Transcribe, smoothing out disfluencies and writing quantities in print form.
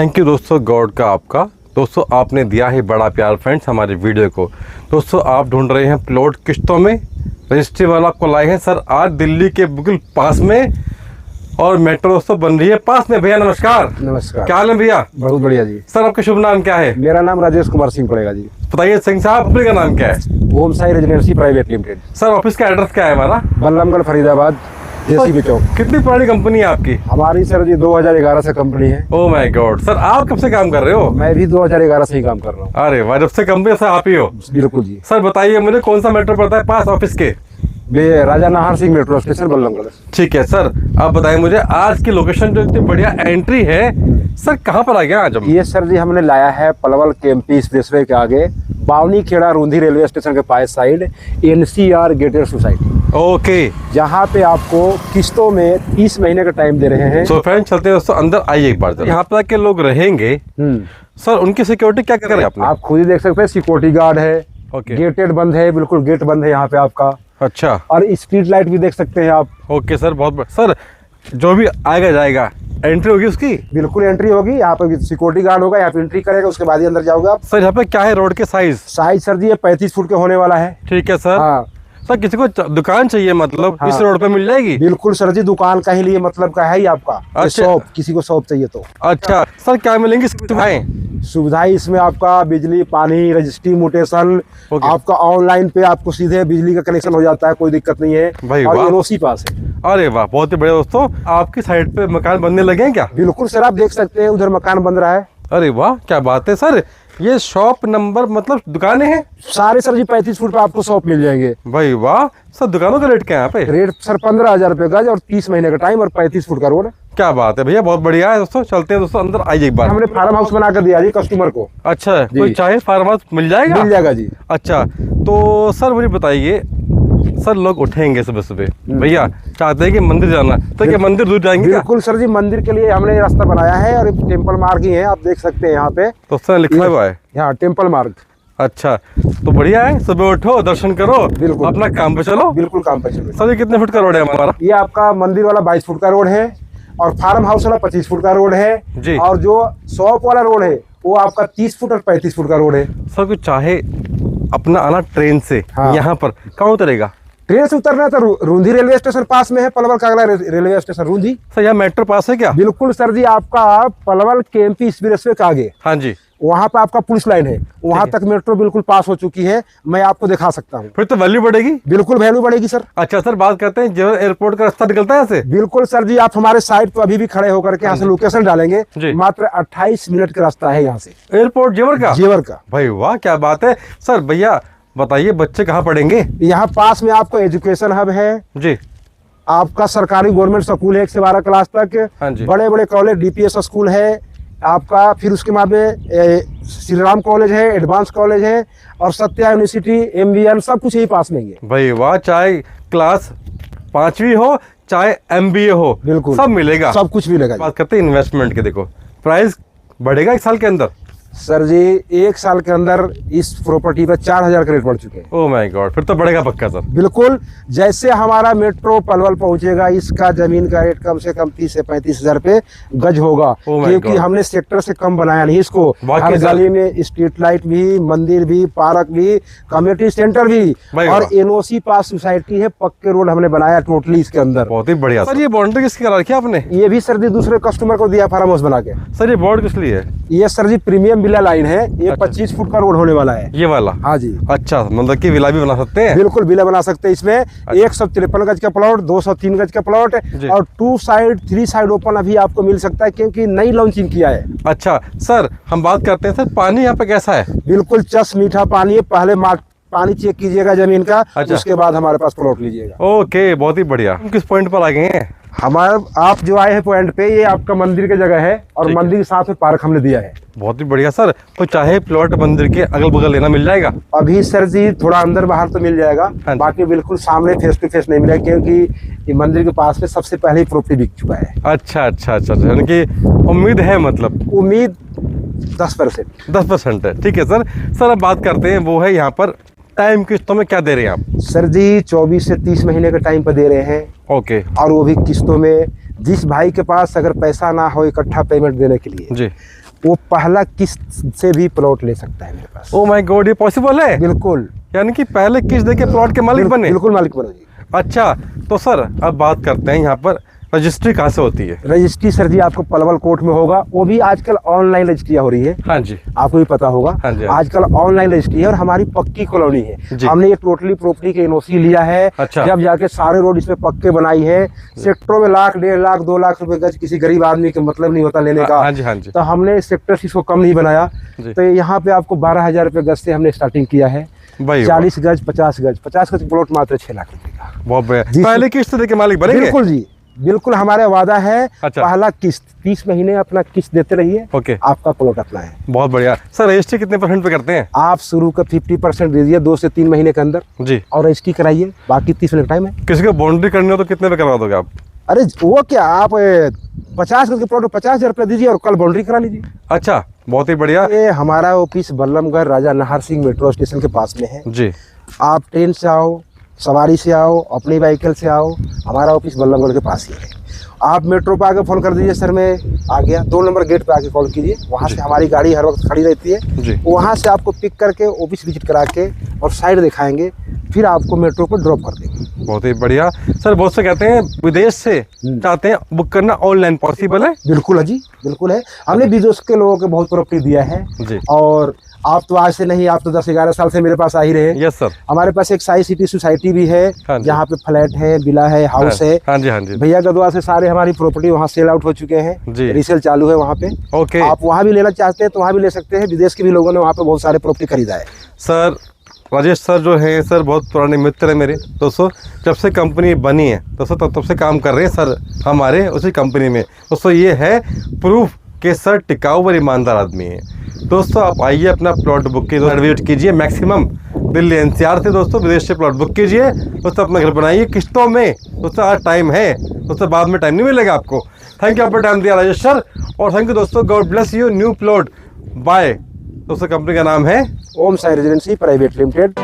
Thank you दोस्तों, God का आपका। दोस्तों आपने दिया है बड़ा प्यार फ्रेंड्स हमारे वीडियो को। दोस्तों आप ढूंढ रहे हैं प्लॉट किस्तों में, रजिस्ट्री वाला आपको लाए हैं सर आज दिल्ली के बिल्कुल पास में, और मेट्रो दोस्तों बन रही है पास में। भैया नमस्कार। नमस्कार। क्या हाल है भैया? बहुत बढ़िया जी। सर आपका शुभ नाम क्या है? मेरा नाम राजेश कुमार सिंह पड़ेगा जी। बताइए सिंह साहब, अपने का नाम क्या है? Om Sai residency private limited. Sir office का एड्रेस क्या है हमारा? बल्लमगढ़ फरीदाबाद जेसीबी चौक। कितनी पुरानी कंपनी है आपकी? हमारी सर जी 2011 से कंपनी है। Oh my God. सर आप कब से काम कर रहे हो? मैं भी 2011 से ही काम कर रहा हूँ। अरे वाह, जब से कंपनी से आप ही हो? बिल्कुल जी। सर बताइए मुझे कौन सा मेट्रो पड़ता है पास ऑफिस के? राजा नाहर सिंह मेट्रो स्टेशन बल्लमगढ़। ठीक है सर, आप बताइए मुझे आज की लोकेशन जो इतनी बढ़िया एंट्री है सर, कहाँ पर आ गया आज हम? ये सर जी हमने लाया है पलवल केएमपी एक्सप्रेसवे के आगे, बावनी खेड़ा रूंधी रेलवे स्टेशन के पास side, NCR gated society. Okay, जहाँ पे आपको किस्तों में 30 महीने का टाइम दे रहे हैं। सो फ्रेंड चलते हैं दोस्तों, अंदर आइए एक बार। यहाँ पर के लोग रहेंगे सर, उनकी सिक्योरिटी क्या करें आपने? आप खुद ही देख सकते हैं, सिक्योरिटी गार्ड है। ओके। गेटेड बंद है, बिल्कुल गेट बंद है यहाँ पे आपका। अच्छा। और स्ट्रीट लाइट भी देख सकते हैं आप। ओके सर, बहुत सर जो भी आएगा जाएगा एंट्री होगी उसकी? बिल्कुल एंट्री होगी। यहाँ पे सिक्योरिटी गार्ड होगा, यहाँ पे एंट्री करेगा, उसके बाद ही अंदर जाओगे आप। सर यहाँ पे क्या है रोड के साइज? साइज सर जी ये 35 फुट के होने वाला है। ठीक है सर। हाँ सर किसी को दुकान चाहिए मतलब हाँ। इस रोड पे मिल जाएगी? बिल्कुल सर जी, दुकान का ही लिए मतलब का है ही आपका। अच्छा। शॉप, किसी को शॉप चाहिए तो। अच्छा सर, क्या मिलेंगी सुविधाएं? सुविधाएं इसमें आपका बिजली, पानी, रजिस्ट्री, म्यूटेशन, आपका ऑनलाइन पे आपको सीधे बिजली का कनेक्शन हो जाता है, कोई दिक्कत नहीं है भाई। और एनओसी पास है। अरे वाह, बहुत ही बढ़िया दोस्तों। आपकी साइड पे मकान बनने लगे हैं क्या? बिल्कुल सर, आप देख सकते हैं उधर मकान बन रहा है। अरे वाह, क्या बात है सर। ये शॉप नंबर मतलब दुकानें हैं सारे सर जी 35 फुट पे आपको शॉप मिल जाएंगे। भाई वाह। सर दुकानों का रेट क्या है यहाँ पे? रेट सर 15,000 रुपए गज और 30 महीने का टाइम और 35 फुट का रोड। क्या बात है भैया, बहुत बढ़िया है दोस्तों। चलते हैं दोस्तों अंदर, आइए एक बार। हमने फार्म हाउस बना कर दिया जी कस्टमर को। अच्छा, कोई चाहे फार्म हाउस मिल जाएगा? मिल जाएगा जी। अच्छा तो सर मुझे बताइए, सर लोग उठेंगे सुबह सुबह, भैया चाहते हैं कि मंदिर जाना, तो क्या मंदिर दूर जाएंगे क्या? बिल्कुल सर जी, मंदिर के लिए हमने रास्ता बनाया है और टेम्पल मार्ग ही है, आप देख सकते हैं यहाँ पे। तो सर लिखा हुआ है यहाँ टेम्पल मार्ग। अच्छा तो बढ़िया है, सुबह उठो दर्शन करो, बिल्कुल अपना काम पे चलो। बिल्कुल काम पे चलो। सर ये कितने फुट का रोड है हमारा? ये आपका मंदिर वाला 22 फुट का रोड है और फार्म हाउस वाला 25 फुट का रोड है जी। और जो शॉप वाला रोड है वो आपका 30 फुट और 35 फुट का रोड है। सर कुछ चाहे अपना आना ट्रेन से हाँ। यहाँ पर कहाँ उतरेगा? ट्रेन से उतरना है तो रूंधी रेलवे स्टेशन पास में है, पलवल का अगला रेलवे स्टेशन रूंधी। सर यहाँ मेट्रो पास है क्या? बिल्कुल सर जी, आपका पलवल केएमपी एक्सप्रेसवे के आगे हाँ जी, वहाँ पे आपका पुलिस लाइन है, वहाँ तक मेट्रो बिल्कुल पास हो चुकी है। मैं आपको दिखा सकता हूँ। फिर तो वैल्यू बढ़ेगी। बिल्कुल वैल्यू बढ़ेगी सर। अच्छा सर, बात करते हैं जेवर एयरपोर्ट का रास्ता निकलता है यहाँ से? बिल्कुल सर जी, आप हमारे साइट पर अभी भी खड़े होकर के यहाँ से लोकेशन डालेंगे, मात्र 28 मिनट का रास्ता है यहाँ से एयरपोर्ट जेवर का। जेवर का। भाई वाह, क्या बात है। सर भैया बताइए बच्चे कहाँ पढ़ेंगे? यहाँ पास में आपको एजुकेशन हब है जी। आपका, सरकारी गवर्नमेंट स्कूल है 1 से 12 क्लास तक। हाँ जी। बड़े बड़े कॉलेज, डीपीएस स्कूल है आपका, फिर उसके बाद में श्री राम कॉलेज है, एडवांस कॉलेज है और सत्या यूनिवर्सिटी, एमबीएन, सब कुछ यही पास में है। भाई वाह, चाहे क्लास 5वीं हो चाहे एमबीए हो, बिल्कुल सब मिलेगा, सब कुछ मिलेगा। बात करते हैं इन्वेस्टमेंट के। देखो प्राइस बढ़ेगा 1 साल के अंदर? सर जी 1 साल के अंदर इस प्रॉपर्टी पर 4,000 का रेट बढ़ चुके हैं। ओह माय गॉड, फिर तो बढ़ेगा पक्का सर। बिल्कुल, जैसे हमारा मेट्रो पलवल पहुंचेगा, इसका जमीन का रेट कम से कम 30 से 35,000 रुपए गज होगा, क्योंकि हमने सेक्टर से कम बनाया नहीं इसको। हर गली में स्ट्रीट लाइट भी, मंदिर भी, पार्क भी, कम्युनिटी सेंटर भी और एनओसी पास सोसाइटी है, पक्के रोड हमने बनाया टोटली इसके अंदर। बहुत ही बढ़िया सर। ये बाउंड्री किसकी करा रखी है आपने? ये भी सर जी दूसरे कस्टमर को दिया फार्म हाउस बना के। सर ये बोर्ड किस लिए है? ये सर जी प्रीमियम विला लाइन है, ये 25 फुट का रोड होने वाला है ये वाला। हाँ जी। अच्छा, मतलब कि विला भी बना सकते हैं? बिल्कुल विला बना सकते हैं इसमें। 153 गज का प्लॉट, 203 गज का प्लॉट और 2 साइड 3 साइड ओपन अभी आपको मिल सकता है, क्योंकि नई लॉन्चिंग किया है। अच्छा सर, हम बात करते हैं सर पानी यहाँ पे कैसा है? बिल्कुल चस मीठा पानी है। पहले पानी चेक कीजिएगा जमीन का। अच्छा। उसके बाद हमारे पास प्लॉट लीजिएगा। ओके, बहुत ही बढ़िया। हम किस पॉइंट पर आ गए हैं? हमारे आप जो आए हैं पॉइंट पे, ये आपका मंदिर की जगह है और मंदिर के साथ में पार्क हमने दिया है। बहुत ही बढ़िया सर। तो चाहे प्लॉट मंदिर के अगल बगल लेना मिल जाएगा? अभी सर जी थोड़ा अंदर बाहर तो मिल जाएगा, बाकी बिल्कुल सामने फेस टू फेस नहीं मिलेगा, क्योंकि ये मंदिर के पास में सबसे पहले प्रॉपर्टी बिक चुका है। अच्छा अच्छा अच्छा, यानी कि उम्मीद है, मतलब उम्मीद 10% है। ठीक है सर। सर अब बात करते हैं, वो है यहाँ पर टाइम किस्तों में क्या दे रहे हैं आप? सर जी 24 से 30 महीने का टाइम पर दे रहे हैं। ओके। और वो भी किस्तों में। जिस भाई के पास अगर पैसा ना हो इकट्ठा पेमेंट देने के लिए जी, वो पहला किस्त से भी प्लॉट ले सकता है मेरे पास। ओ माय गॉड, ये पॉसिबल है? बिल्कुल, यानी कि पहले किस्त देके प्लॉट के मालिक बने? बिल्कुल मालिक बनो जी। अच्छा, तो सर अब बात करते हैं यहाँ पर रजिस्ट्री कहाँ से होती है? रजिस्ट्री सर जी आपको पलवल कोर्ट में होगा, वो भी आजकल ऑनलाइन रजिस्ट्रियाँ हो रही है। हाँ जी, आपको भी पता होगा। हाँ जी, आजकल ऑनलाइन रजिस्ट्री है और हमारी पक्की कॉलोनी है। हमने ये टोटली प्रॉपर्टी के एनओसी लिया है। अच्छा। जब जाके सारे रोड इसमें पक्के बनाई है। सेक्टरों में 1 लाख 1.5 लाख 2 लाख रुपए गज किसी गरीब आदमी के मतलब नहीं होता लेने का। हाँ जी, हाँ जी। तो हमने सेक्टर इसको कम नहीं बनाया। तो यहाँ पे आपको 12,000 रुपये गज से हमने स्टार्टिंग किया है। 40 गज 50 गज प्लॉट मात्र 6 लाख रुपए का। बहुत बढ़िया। पहले किस्त देके मालिक बनेंगे? बिल्कुल जी, बिल्कुल हमारा वादा है। अच्छा। पहला किस्त 30 महीने अपना किस्त देते रहिए। ओके, आपका प्लॉट अपना है। बहुत बढ़िया। सर रजिस्ट्री कितने % पे करते हैं? आप शुरू का 50% दीजिए 2 से 3 महीने के अंदर जी, और रजिस्ट्री कराइए, बाकी 30 मिनट टाइम है। किसी को बाउंड्री करनी हो तो कितने पे करवा दोगे आप? अरे वो क्या, आप 50 गज के प्लॉट 50,000 रुपये दीजिए और कल बाउंड्री करा लीजिए। अच्छा, बहुत ही बढ़िया। ये हमारा ऑफिस बल्लमगढ़ राजा नाहर सिंह मेट्रो स्टेशन के पास में है जी। आप ट्रेन से आओ, सवारी से आओ, अपनी व्हीकल से आओ, हमारा ऑफिस बल्लमगढ़ के पास ही है। आप मेट्रो पे आके फ़ोन कर दीजिए, सर मैं आ गया, 2 नंबर गेट पे आके कॉल कीजिए। वहाँ से हमारी गाड़ी हर वक्त खड़ी रहती है। वहाँ से आपको पिक करके ऑफिस विजिट करा के और साइड दिखाएंगे, फिर आपको मेट्रो पर ड्रॉप कर देंगे। बहुत ही बढ़िया। सर बहुत से कहते हैं विदेश से चाहते हैं बुक करना, ऑनलाइन पॉसिबल है? बिल्कुल है जी, बिल्कुल है। हमने विदेश के लोगों को बहुत प्रॉपर्टी दिया है जी। और आप तो आज से नहीं, आप तो 10-11 साल से मेरे पास आ ही रहे हैं। Yes sir. हमारे पास एक साई सिटी सोसाइटी भी है, जहाँ पे फ्लैट है, विला है, हाउस है। हाँ जी, हाँ जी। भैया गदवा से सारे हमारी प्रॉपर्टी वहाँ सेल आउट हो चुके हैं जी। रीसेल चालू है वहाँ पे। ओके, आप वहाँ भी लेना चाहते हैं तो वहाँ भी ले सकते हैं। विदेश के भी लोगों ने वहाँ पे बहुत सारे प्रॉपर्टी खरीदा है। सर राजेश सर जो है सर बहुत पुराने मित्र है मेरे दोस्तों। जब से कंपनी बनी है दोस्तों तब से काम कर रहे हैं सर हमारे उसी कंपनी में। दोस्तों ये है प्रूफ कि सर टिकाऊ और ईमानदार आदमी है। दोस्तों आप आइए अपना प्लॉट बुक कीजिए, विजिट कीजिए। मैक्सिमम दिल्ली NCR से दोस्तों विदेश से प्लॉट बुक कीजिए। दोस्तों अपना घर बनाइए किस्तों में। दोस्तों आज टाइम है दोस्तों, बाद में टाइम नहीं मिलेगा आपको। थैंक यू आपका टाइम दिया राजेश सर, और थैंक यू दोस्तों। God bless you. New plot bye दोस्तों कंपनी का नाम है Om Sai residency private limited.